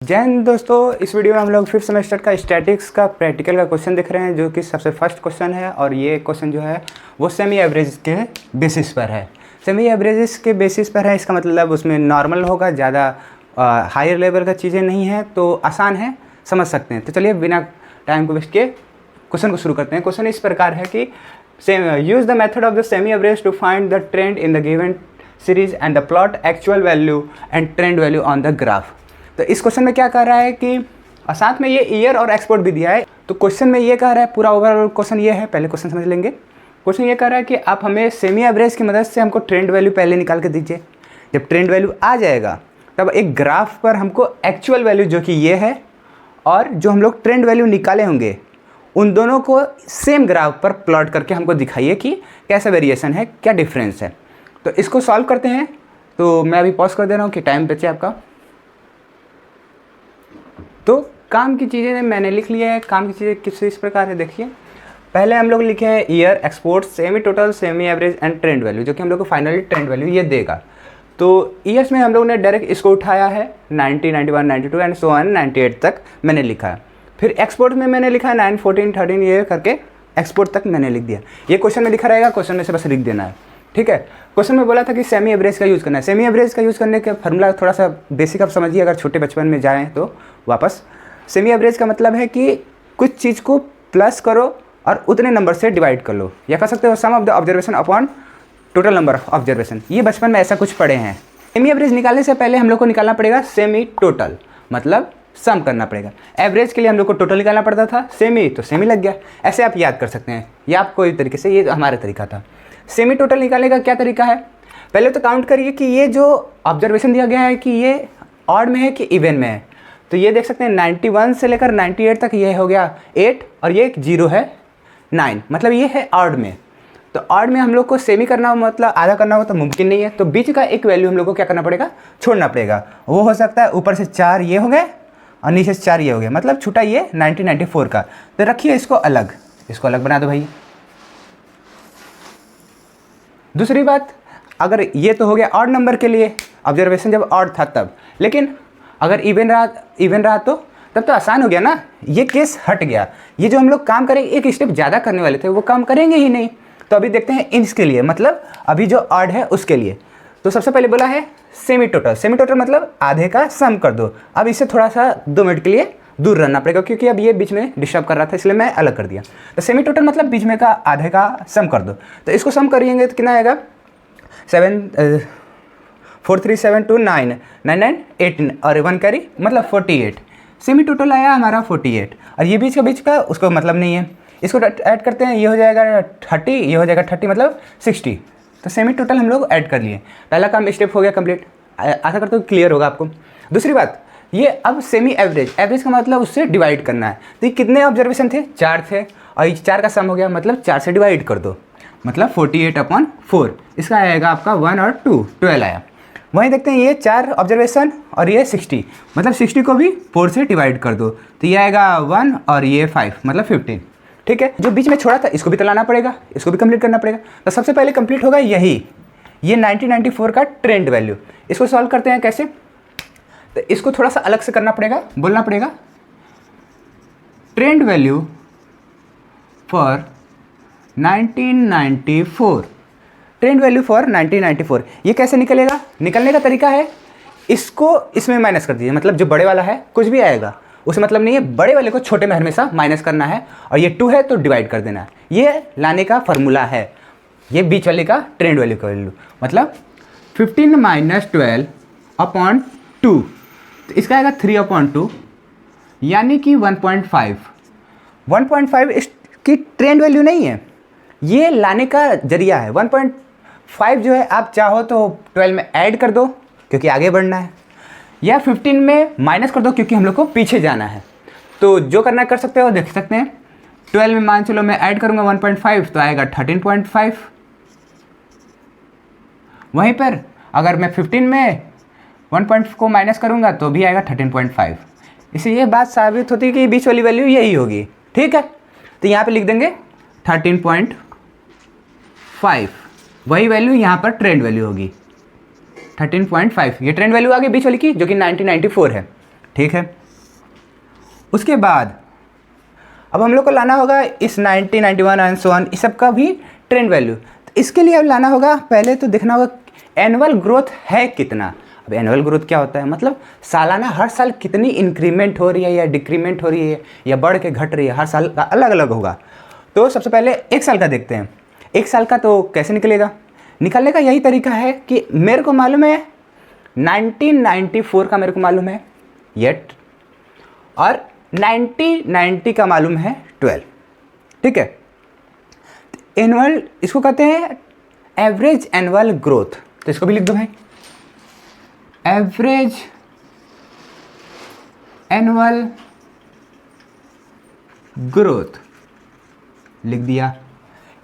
जय हिंद दोस्तों, इस वीडियो में हम लोग फिफ्थ सेमेस्टर का स्टैटिक्स का प्रैक्टिकल का क्वेश्चन देख रहे हैं, जो कि सबसे फर्स्ट क्वेश्चन है। और ये क्वेश्चन जो है वो सेमी एवरेज के बेसिस पर है। सेमी एवरेजेस के बेसिस पर है, इसका मतलब उसमें नॉर्मल होगा, ज़्यादा हायर लेवल का चीज़ें नहीं है, तो आसान है, समझ सकते हैं। तो चलिए बिना टाइम को वेस्ट किए क्वेश्चन को शुरू करते हैं। क्वेश्चन इस प्रकार है कि use the method of the semi average to find the trend in the given series and the plot actual value and trend value on the graph. तो इस क्वेश्चन में क्या कह रहा है कि साथ में ये ईयर और एक्सपोर्ट भी दिया है। तो क्वेश्चन में ये कह रहा है, पूरा ओवरऑल क्वेश्चन ये है, पहले क्वेश्चन समझ लेंगे। क्वेश्चन ये कह रहा है कि आप हमें सेमी एवरेज की मदद से हमको ट्रेंड वैल्यू पहले निकाल के दीजिए। जब ट्रेंड वैल्यू आ जाएगा तब एक ग्राफ पर हमको एक्चुअल वैल्यू जो कि ये है और जो हम लोग ट्रेंड वैल्यू निकाले होंगे उन दोनों को सेम ग्राफ पर प्लॉट करके हमको दिखाइए कि कैसा वेरिएशन है, क्या डिफरेंस है। तो इसको सॉल्व करते हैं। तो मैं अभी पॉज कर दे रहा हूँ कि टाइम बचे आपका। तो काम की चीज़ें मैंने लिख लिया है। काम की चीज़ें किस इस प्रकार है, देखिए। पहले हम लोग लिखे हैं year, export, semi total, semi average and trend value, जो कि हम लोग को फाइनली ट्रेंड वैल्यू ये देगा। तो ईयर्स में हम लोग ने डायरेक्ट इसको उठाया है 90, 91, 92 एंड सो ऑन 98 तक मैंने लिखा है। फिर एक्सपोर्ट में मैंने लिखा है 9, 14, 13 ये करके एक्सपोर्ट तक मैंने लिख दिया। ये क्वेश्चन में लिखा रहेगा, क्वेश्चन में से बस लिख देना है, ठीक है। क्वेश्चन में बोला था कि सेमी एवरेज का यूज़ करना है। सेमी एवरेज का यूज़ करने का फॉर्मूला थोड़ा सा बेसिक आप समझिए, अगर छोटे बचपन में जाएँ तो वापस। सेमी एवरेज का मतलब है कि कुछ चीज़ को प्लस करो और उतने नंबर से डिवाइड कर लो, या कह सकते हो sum of the observation upon total number of observation. ये बचपन में ऐसा कुछ पढ़े हैं। सेमी एवरेज निकालने से पहले हम लोग को निकालना पड़ेगा सेमी टोटल, मतलब सम करना पड़ेगा। एवरेज के लिए हम लोग को टोटल निकालना पड़ता था, सेमी तो सेमी लग गया। ऐसे आप याद कर सकते हैं, या आप कोई तरीके से, ये हमारा तरीका था। सेमी टोटल निकालने का क्या तरीका है, पहले तो काउंट करिए कि ये जो ऑब्जर्वेशन दिया गया है कि ये ऑड में है कि इवन में है। तो ये देख सकते हैं 91 से लेकर 98 तक ये हो गया 8 और ये 0 है 9, मतलब ये है ऑड में। तो ऑड में हम लोग को सेमी करना हो, मतलब आधा करना हो, तो मुमकिन नहीं है। तो बीच का एक वैल्यू हम लोग को क्या करना पड़ेगा, छोड़ना पड़ेगा। वो हो सकता है ऊपर से 4 ये हो गए और नीचे से 4 ये हो गए, मतलब छूटा ये 1994 का। तो रखिए इसको अलग, इसको अलग बना दो भाई। दूसरी बात, अगर ये तो हो गया ऑड नंबर के लिए ऑब्जर्वेशन जब ऑड था तब, लेकिन अगर इवन रहा तो तब तो आसान हो गया ना, ये केस हट गया। ये जो हम लोग काम करेंगे, एक स्टेप ज़्यादा करने वाले थे, वो काम करेंगे ही नहीं। तो अभी देखते हैं इंच के लिए, मतलब अभी जो ऑड है उसके लिए। तो सबसे पहले बोला है सेमी टोटल। सेमी टोटल मतलब आधे का सम कर दो। अब इससे थोड़ा सा 2 मिनट के लिए दूर रहना पड़ेगा, क्योंकि अब ये बीच में डिस्टर्ब कर रहा था, इसलिए मैं अलग कर दिया। तो सेमी टोटल मतलब बीच में का आधे का सम कर दो। तो इसको सम करिएंगे तो कितना आएगा, 4, 3, 7, 2, 9, 9, 9, 18 और 1 कैरी, मतलब 48। सेमी टोटल आया हमारा 48, और ये बीच का उसको मतलब नहीं है। इसको ऐड करते हैं, ये हो जाएगा 30, ये हो जाएगा 30, मतलब 60। तो सेमी टोटल हम लोग ऐड कर लिए। पहला काम स्टेप हो गया कंप्लीट। आशा करता हूँ क्लियर होगा आपको। दूसरी बात, ये अब सेमी एवरेज, एवरेज का मतलब उससे डिवाइड करना है। तो ये कितने ऑब्जर्वेशन थे, 4 थे, और ये 4 का सम हो गया, मतलब 4 से डिवाइड कर दो, मतलब 48/4। इसका आएगा आपका 1 और 2, 12 आया। वहीं देखते हैं ये 4 ऑब्जर्वेशन और ये 60, मतलब 60 को भी 4 से डिवाइड कर दो, तो ये आएगा 1 और ये 5, मतलब 15। ठीक है, जो बीच में छोड़ा था इसको भी तलाना पड़ेगा, इसको भी कंप्लीट करना पड़ेगा। तो सबसे पहले कंप्लीट होगा यही, ये 1994 का ट्रेंड वैल्यू। इसको सॉल्व करते हैं कैसे, तो इसको थोड़ा सा अलग से करना पड़ेगा, बोलना पड़ेगा trend value for 1994। Trend value for 1994, ये कैसे निकलेगा, निकलने का तरीका है, इसको इसमें माइनस कर दीजिए, मतलब जो बड़े वाला है कुछ भी आएगा उसे मतलब नहीं है, बड़े वाले को छोटे में हमेशा माइनस करना है, और ये 2 है तो डिवाइड कर देना है। ये लाने का फार्मूला है, ये बीच वाले का ट्रेंड वैल्यू का वैल्यू, मतलब 15 - 12/2, तो इसका आएगा 3/2, यानी कि 1.5। 1.5 इसकी ट्रेंड वैल्यू नहीं है, ये लाने का जरिया है। 1.5 जो है आप चाहो तो 12 में ऐड कर दो क्योंकि आगे बढ़ना है, या 15 में माइनस कर दो क्योंकि हम लोग को पीछे जाना है। तो जो करना कर सकते हो, देख सकते हैं। 12 में मान चलो मैं ऐड करूँगा 1.5, तो आएगा 13.5। वहीं पर अगर मैं 15 में 1 को माइनस करूँगा तो भी आएगा 13.5। इससे ये बात साबित होती है कि बीच वाली वैल्यू यही होगी, ठीक है। तो यहाँ पे लिख देंगे 13.5, वही वैल्यू यहाँ पर ट्रेंड वैल्यू होगी 13.5। ये ट्रेंड वैल्यू आ गई बीच वाली की, जो कि 1994 है, ठीक है। उसके बाद अब हम लोग को लाना होगा इस 90, 91 एंड सो ऑन, इस सब का भी ट्रेंड वैल्यू। तो इसके लिए अब लाना होगा, पहले तो देखना होगा एनुअल ग्रोथ है कितना। अब एनुअल ग्रोथ क्या होता है, मतलब सालाना हर साल कितनी इंक्रीमेंट हो रही है या डिक्रीमेंट हो रही है या बढ़ के घट रही है, हर साल का अलग अलग होगा। तो सबसे पहले एक साल का देखते हैं। एक साल का तो कैसे निकलेगा, निकालने का यही तरीका है कि मेरे को मालूम है 1994 का मेरे को मालूम है येट, और 90 का मालूम है 12, ठीक है। एनुअल इसको कहते हैं एवरेज एनुअल ग्रोथ, तो इसको भी लिख दो भाई, एवरेज एनुअल ग्रोथ लिख दिया।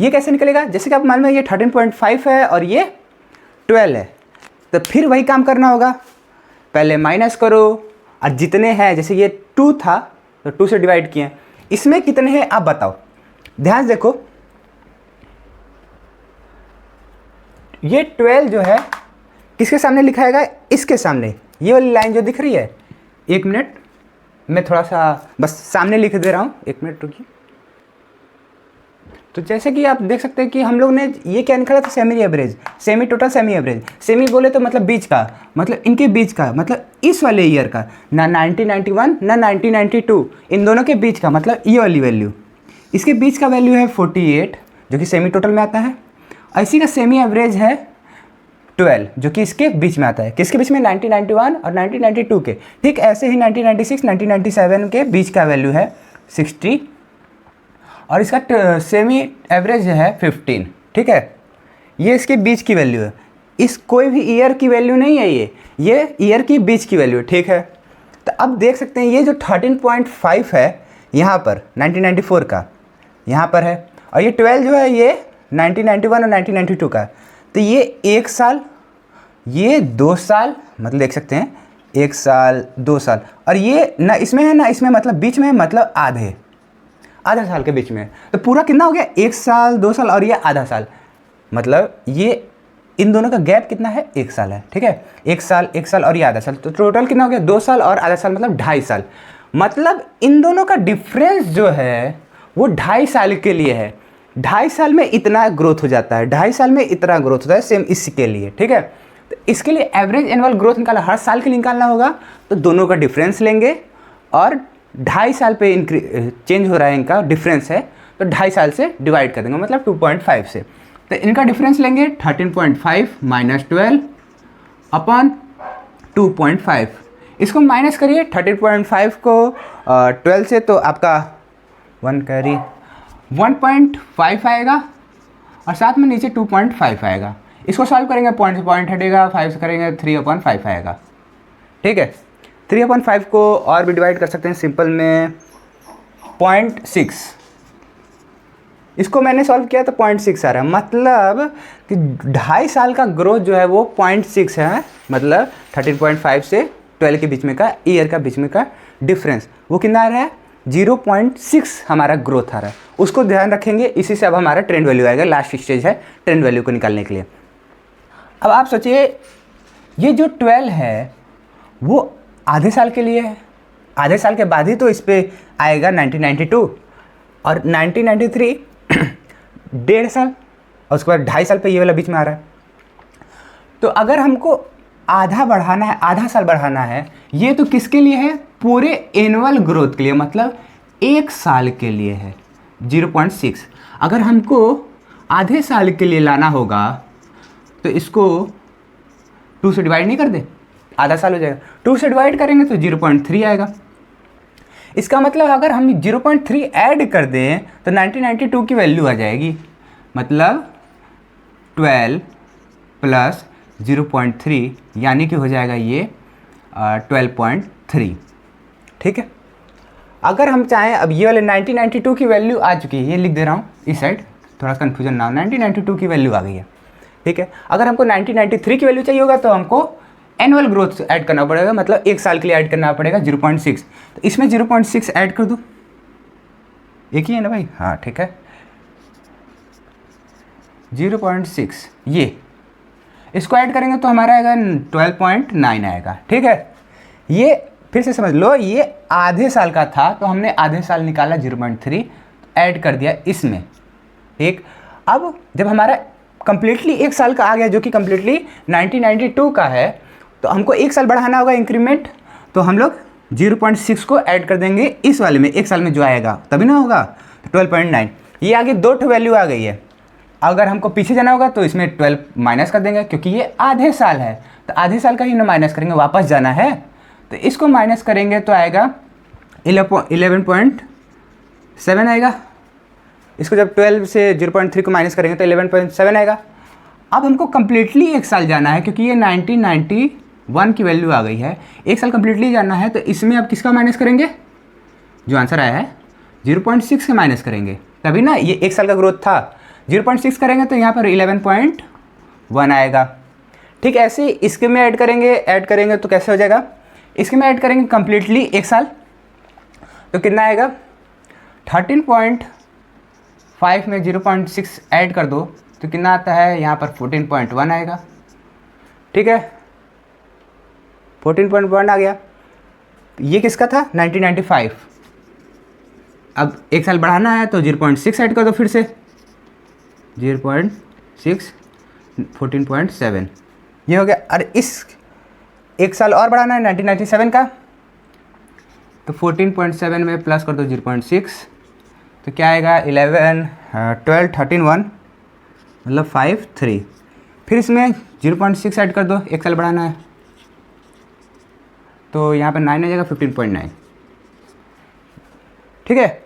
ये कैसे निकलेगा, जैसे कि आप मालूम है ये 13.5 है और ये 12 है, तो फिर वही काम करना होगा, पहले माइनस करो और जितने हैं, जैसे ये 2 था तो 2 से डिवाइड किए, इसमें कितने हैं आप बताओ। ध्यान से देखो, ये 12 जो है किसके सामने लिखाएगा, इसके सामने, ये वाली लाइन जो दिख रही है। एक मिनट मैं थोड़ा सा बस सामने लिख दे रहा हूँ, एक मिनट रुकिए। तो जैसे कि आप देख सकते हैं कि हम लोग ने ये क्या निकाला था, semi average, semi total semi average. Semi बोले तो मतलब बीच का, मतलब इनके बीच का, मतलब इस वाले ईयर का, ना 1991 ना 1992, इन दोनों के बीच का, मतलब ये वाली वैल्यू। इसके बीच का वैल्यू है 48 जो कि सेमी टोटल में आता है, और इसी का सेमी एवरेज है 12 जो कि इसके बीच में आता है। किसके बीच में, 1991 और 1992 के। ठीक ऐसे ही 1996 1997 के बीच का वैल्यू है 60, और इसका सेमी एवरेज है 15, ठीक है। ये इसके बीच की वैल्यू है, इस कोई भी ईयर की वैल्यू नहीं है, ये ईयर की बीच की वैल्यू है, ठीक है। तो अब देख सकते हैं ये जो 13.5 है यहाँ पर 1994 का यहाँ पर है, और ये 12 जो है ये 1991 और 1992 का। तो ये 1 साल, ये 2 साल, मतलब देख सकते हैं 1 साल 2 साल, और ये ना इसमें है ना इसमें, मतलब बीच में, मतलब आधा साल के बीच में। तो पूरा कितना हो गया, 1 साल 2 साल और ये आधा साल, मतलब ये इन दोनों का गैप कितना है, 1 साल है, ठीक है। 1 साल और ये आधा साल, तो टोटल कितना हो गया, 2 साल और आधा साल, मतलब 2.5 साल। मतलब इन दोनों का डिफरेंस जो है वो 2.5 साल के लिए है। 2.5 साल में इतना ग्रोथ हो जाता है, 2.5 साल में इतना ग्रोथ होता है, सेम इसके लिए, ठीक है। तो इसके लिए एवरेज एनुअल ग्रोथ निकाला, हर साल के लिए निकालना होगा, तो दोनों का डिफरेंस लेंगे और 2.5 साल पे चेंज हो रहा है, इनका डिफरेंस है, तो 2.5 साल से डिवाइड कर देंगे, मतलब 2.5 से। तो इनका डिफरेंस लेंगे 13.5 माइनस 12 अपॉन 2.5। इसको माइनस करिए 13.5 को 12 से, तो आपका 1.5 आएगा, और साथ में नीचे 2.5 आएगा। इसको सॉल्व करेंगे, पॉइंट से पॉइंट हटेगा, 5 से करेंगे 3/5 आएगा, ठीक है। 3/5 को और भी डिवाइड कर सकते हैं सिंपल में 0.6। इसको मैंने सॉल्व किया तो 0.6 आ रहा है, मतलब कि 2.5 साल का ग्रोथ जो है वो 0.6 है, मतलब 13.5 से 12 के बीच में का, ईयर का बीच में का डिफरेंस वो कितना आ रहा है, 0.6 हमारा ग्रोथ आ रहा है। उसको ध्यान रखेंगे, इसी से अब हमारा ट्रेंड वैल्यू आएगा, लास्ट स्टेज है ट्रेंड वैल्यू को निकालने के लिए। अब आप सोचिए ये जो 12 है वो आधे साल के लिए है, आधे साल के बाद ही तो इस पर आएगा 1992, और 1993 1.5 साल, और उसके बाद 2.5 साल पे ये वाला बीच में आ रहा है। तो अगर हमको आधा बढ़ाना है, आधा साल बढ़ाना है, ये तो किसके लिए है, पूरे एनुअल ग्रोथ के लिए, मतलब 1 साल के लिए है 0.6। अगर हमको आधे साल के लिए लाना होगा तो इसको 2 से डिवाइड नहीं कर दे, आधा साल हो जाएगा, 2 से डिवाइड करेंगे तो 0.3 आएगा। इसका मतलब अगर हम 0.3 ऐड कर दें तो 1992 की वैल्यू आ जाएगी, मतलब 12 प्लस 0.3 यानी कि हो जाएगा ये 12.3, ठीक है। अगर हम चाहें, अब ये वाले 1992 की वैल्यू आ चुकी है, ये लिख दे रहा हूँ इस साइड, थोड़ा कन्फ्यूजन ना हो, 1992 की वैल्यू आ गई है, ठीक है। अगर हमको 1993 की वैल्यू चाहिए होगा तो हमको एनुअल ग्रोथ ऐड करना पड़ेगा, मतलब 1 साल के लिए ऐड करना पड़ेगा 0.6। तो इसमें 0.6 ऐड कर दूँ, एक ही है ना भाई, हाँ ठीक है, 0.6 ये इसको ऐड करेंगे तो हमारा आएगा 12.9 आएगा, ठीक है। ये फिर से समझ लो, ये आधे साल का था तो हमने आधे साल निकाला 0.3 ऐड कर दिया इसमें। ठीक, अब जब हमारा कंप्लीटली 1 साल का आ गया जो कि कंप्लीटली 1992 का है, तो हमको 1 साल बढ़ाना होगा इंक्रीमेंट, तो हम लोग 0.6 को ऐड कर देंगे इस वाले में, 1 साल में जो आएगा तभी ना होगा। 12.9 ये आगे 2 वैल्यू आ गई है। अगर हमको पीछे जाना होगा तो इसमें 12 माइनस कर देंगे क्योंकि ये आधे साल है, तो आधे साल का ही ना माइनस करेंगे, वापस जाना है तो इसको माइनस करेंगे तो आएगा 11.7 आएगा। इसको जब 12 से 0.3 को माइनस करेंगे तो 11.7 आएगा। अब हमको कम्प्लीटली 1 साल जाना है क्योंकि ये 1991 की वैल्यू आ गई है, 1 साल कम्प्लीटली जाना है, तो इसमें अब किसका माइनस करेंगे, जो आंसर आया है 0.6 का माइनस करेंगे, तभी ना ये 1 साल का ग्रोथ था। 0.6 करेंगे तो यहाँ पर 11.1 आएगा। ठीक, ऐसे इसके में ऐड करेंगे तो कैसे हो जाएगा, इसके में ऐड करेंगे कम्प्लीटली 1 साल तो कितना आएगा 13.5 में 0.6 ऐड कर दो तो कितना आता है, यहाँ पर 14.1 आएगा। ठीक है, 14.1 आ गया। ये किसका था 1995। अब 1 साल बढ़ाना है तो 0.6 ऐड कर दो, फिर से 0.6 14.7 ये हो गया। और इस 1 साल और बढ़ाना है 1997 का, तो 14.7 में प्लस कर दो 0.6 तो क्या आएगा 11 12 13 1 मतलब 5 3। फिर इसमें 0.6 ऐड कर दो, 1 साल बढ़ाना है तो यहाँ पर 9 आ जाएगा 15.9। ठीक है,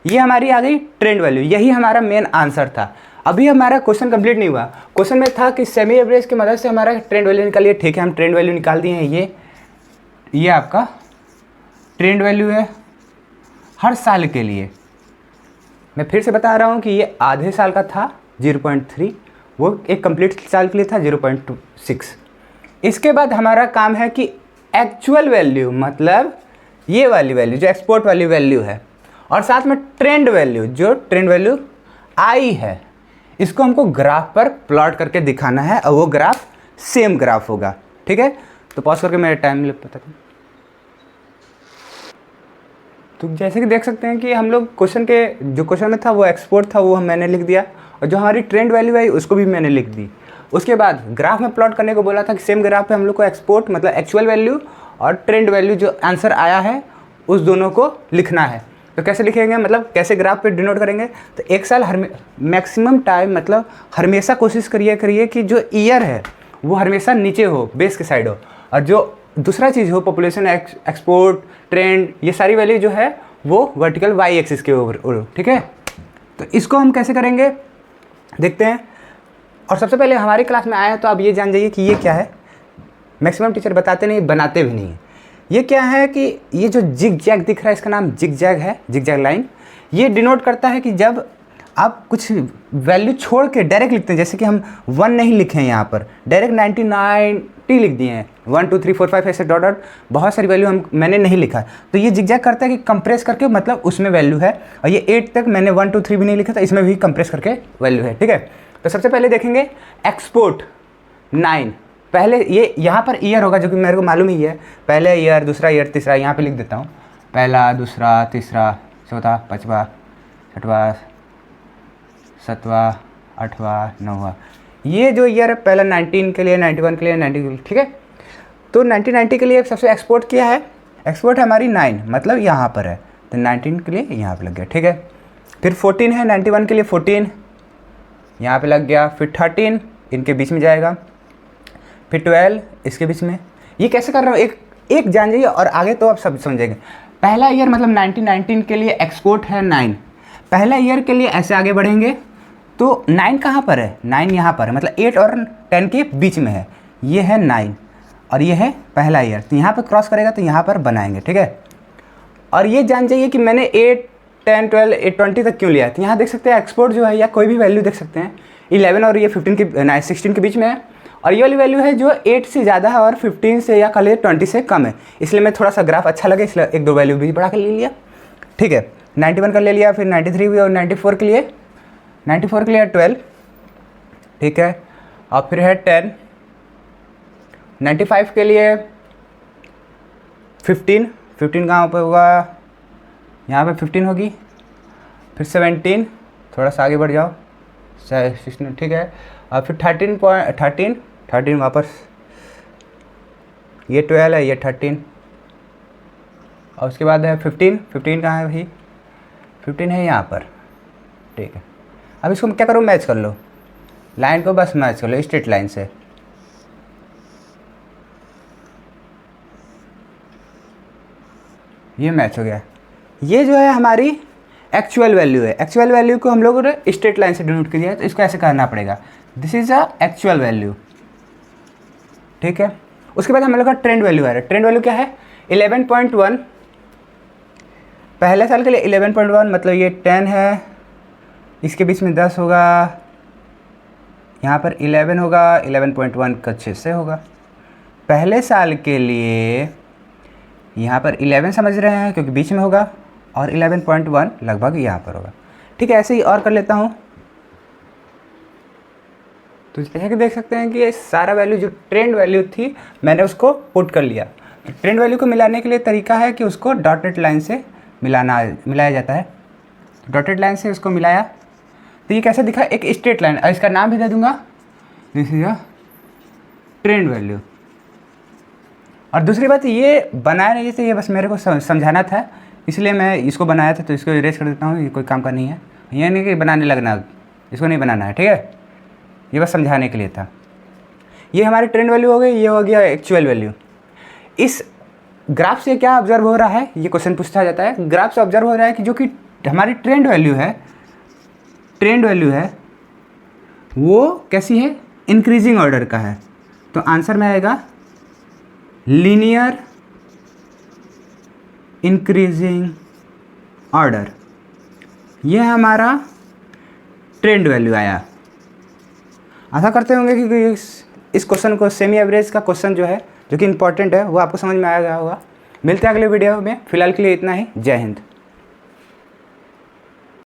ये हमारी आ गई ट्रेंड वैल्यू, यही हमारा मेन आंसर था। अभी हमारा क्वेश्चन कंप्लीट नहीं हुआ। क्वेश्चन में था कि सेमी एवरेज की मदद से हमारा ट्रेंड वैल्यू निकालिए। ठीक है, हम ट्रेंड वैल्यू निकाल दिए हैं। ये आपका ट्रेंड वैल्यू है हर साल के लिए। मैं फिर से बता रहा हूँ कि ये आधे साल का था 0.3, वो एक कंप्लीट साल के लिए था 0.6। इसके बाद हमारा काम है कि एक्चुअल वैल्यू, मतलब ये वाली वैल्यू जो एक्सपोर्ट वाली वैल्यू है, और साथ में ट्रेंड वैल्यू जो ट्रेंड वैल्यू आई है, इसको हमको ग्राफ पर प्लॉट करके दिखाना है और वो ग्राफ सेम ग्राफ होगा। ठीक है, तो पॉज करके मेरे टाइम पता करें। तो जैसे कि देख सकते हैं कि हम लोग क्वेश्चन में था वो एक्सपोर्ट था, वो मैंने लिख दिया, और जो हमारी ट्रेंड वैल्यू आई उसको भी मैंने लिख दी। उसके बाद ग्राफ में प्लॉट करने को बोला था कि सेम ग्राफ पे हम लोग को एक्सपोर्ट मतलब एक्चुअल वैल्यू और ट्रेंड वैल्यू जो आंसर आया है उस दोनों को लिखना है। तो कैसे लिखेंगे, मतलब कैसे ग्राफ पे डिनोट करेंगे, तो 1 साल मैक्सिमम टाइम, मतलब हमेशा कोशिश करिए कि जो ईयर है वो हमेशा नीचे हो, बेस के साइड हो, और जो दूसरा चीज़ हो पॉपुलेशन, एक्सपोर्ट, ट्रेंड, ये सारी वैल्यू जो है वो वर्टिकल वाई एक्सिस के ऊपर। ठीक है, तो इसको हम कैसे करेंगे देखते हैं। और सबसे पहले हमारी क्लास में आया तो आप ये जान जाइए कि ये क्या है। मैक्सिमम टीचर बताते नहीं, बनाते भी नहीं। ये क्या है कि ये जो जिग जैग दिख रहा है इसका नाम जिग जैग है, जिग जैग लाइन। ये डिनोट करता है कि जब आप कुछ वैल्यू छोड़ के डायरेक्ट लिखते हैं, जैसे कि हम 1 नहीं लिखे हैं यहाँ पर, डायरेक्ट 90 लिख दिए हैं, 1 2 3 4 5 ऐसे डॉट डॉट बहुत सारी वैल्यू मैंने नहीं लिखा है। तो ये जिग जैग करता है कि कंप्रेस करके, मतलब उसमें वैल्यू है, और ये 8 तक मैंने 1 2 3 भी नहीं लिखा था, इसमें भी कंप्रेस करके वैल्यू है। ठीक है, तो सबसे पहले देखेंगे एक्सपोर्ट 9। पहले ये यहाँ पर ईयर होगा जो कि मेरे को मालूम ही है, पहले ईयर, दूसरा ईयर, तीसरा, यहाँ पे लिख देता हूँ, पहला, दूसरा, तीसरा, चौथा, पाँचवा, छठवा, सातवां, आठवां, नौवां। ये जो ईयर है पहला 19 के लिए, 91 के लिए, 90 के लिए। ठीक है, तो 1990 के लिए सबसे एक्सपोर्ट किया है, एक्सपोर्ट है हमारी 9, मतलब यहाँ पर है, तो 19 के लिए यहाँ पे लग गया। ठीक है, फिर 14 है 91 के लिए, 14 यहाँ पे लग गया, फिर 13 इनके बीच में जाएगा, फिर 12 इसके बीच में। ये कैसे कर रहा हूँ एक जान जाइए और आगे तो आप सब समझेंगे। पहला ईयर मतलब 1919 के लिए एक्सपोर्ट है 9, पहला ईयर के लिए ऐसे आगे बढ़ेंगे तो 9 कहाँ पर है, 9 यहाँ पर है, मतलब 8 और 10 के बीच में है, ये है 9 और ये है पहला ईयर, तो यहाँ पर क्रॉस करेगा तो यहाँ पर बनाएंगे। ठीक है, और ये जान जाइए कि मैंने 8 10 12 20 तक क्यों लिया है। तो यहाँ देख सकते हैं एक्सपोर्ट जो है या कोई भी वैल्यू देख सकते हैं 11 और ये 16 के बीच में है, और ये वाली वैल्यू है जो 8 से ज़्यादा है और 15 से या कल 20 से कम है, इसलिए मैं थोड़ा सा ग्राफ अच्छा लगे इसलिए 1-2 वैल्यू भी बढ़ा कर ले लिया। ठीक है, 91 का ले लिया, फिर 93 भी, और 94 के लिए 12। ठीक है, और फिर है 10, 95 के लिए 15 कहाँ पर होगा, यहाँ पे 15 होगी, फिर 17, थोड़ा सा आगे बढ़ जाओ, 16 ठीक है, और फिर 13 वापस, ये 12 है, ये 13, और उसके बाद है 15 कहाँ है भाई, 15 है यहाँ पर, ठीक है। अब इसको क्या करो, मैच कर लो, लाइन को बस मैच कर लो स्ट्रेट लाइन से। ये मैच हो गया। ये जो है हमारी एक्चुअल वैल्यू है। एक्चुअल वैल्यू को हम लोगों ने स्ट्रेट लाइन से डिनोट किया है, तो इसको ऐसे करना पड़ेगा, this is a actual value, ठीक है। उसके बाद हम लोग का ट्रेंड वैल्यू है। ट्रेंड वैल्यू क्या है, 11.1, पहले साल के लिए 11.1, मतलब ये 10 है, इसके बीच में 10 होगा, यहाँ पर 11 होगा, 11.1 का 6 से होगा। पहले साल के लिए यहाँ पर 11 समझ रहे हैं क्योंकि बीच में होगा, और 11.1 लगभग यहाँ पर होगा, ठीक है। ऐसे ही और कर लेता हूँ, तो जैसे कि देख सकते हैं कि ये सारा वैल्यू जो ट्रेंड वैल्यू थी मैंने उसको पुट कर लिया। ट्रेंड वैल्यू को मिलाने के लिए तरीका है कि उसको डॉटेड लाइन से मिलाया जाता है। डॉटेड लाइन से उसको मिलाया तो ये कैसे दिखा, एक स्ट्रेट लाइन, और इसका नाम भी दे दूंगा, this is a trend value. और दूसरी बात ये बनाया नहीं, जैसे ये बस मेरे को समझाना था इसलिए मैं इसको बनाया था, तो इसको इरेज कर देता हूँ, ये कोई काम का नहीं है, ये नहीं कि बनाने लगना, इसको नहीं बनाना है, ठीक है। ये बस समझाने के लिए था। ये हमारी ट्रेंड वैल्यू हो गई, ये हो गया एक्चुअल वैल्यू। इस ग्राफ से क्या ऑब्जर्व हो रहा है, ये क्वेश्चन पूछा जाता है। ग्राफ से ऑब्जर्व हो रहा है कि जो कि हमारी ट्रेंड वैल्यू है वो कैसी है, इंक्रीजिंग ऑर्डर का है। तो आंसर में आएगा लीनियर इंक्रीजिंग ऑर्डर, ये हमारा ट्रेंड वैल्यू आया। आशा करते होंगे कि इस क्वेश्चन को, सेमी एवरेज का क्वेश्चन जो है, जो कि इंपॉर्टेंट है, वो आपको समझ में आ गया होगा। मिलते हैं अगले वीडियो में, फिलहाल के लिए इतना ही। जय हिंद।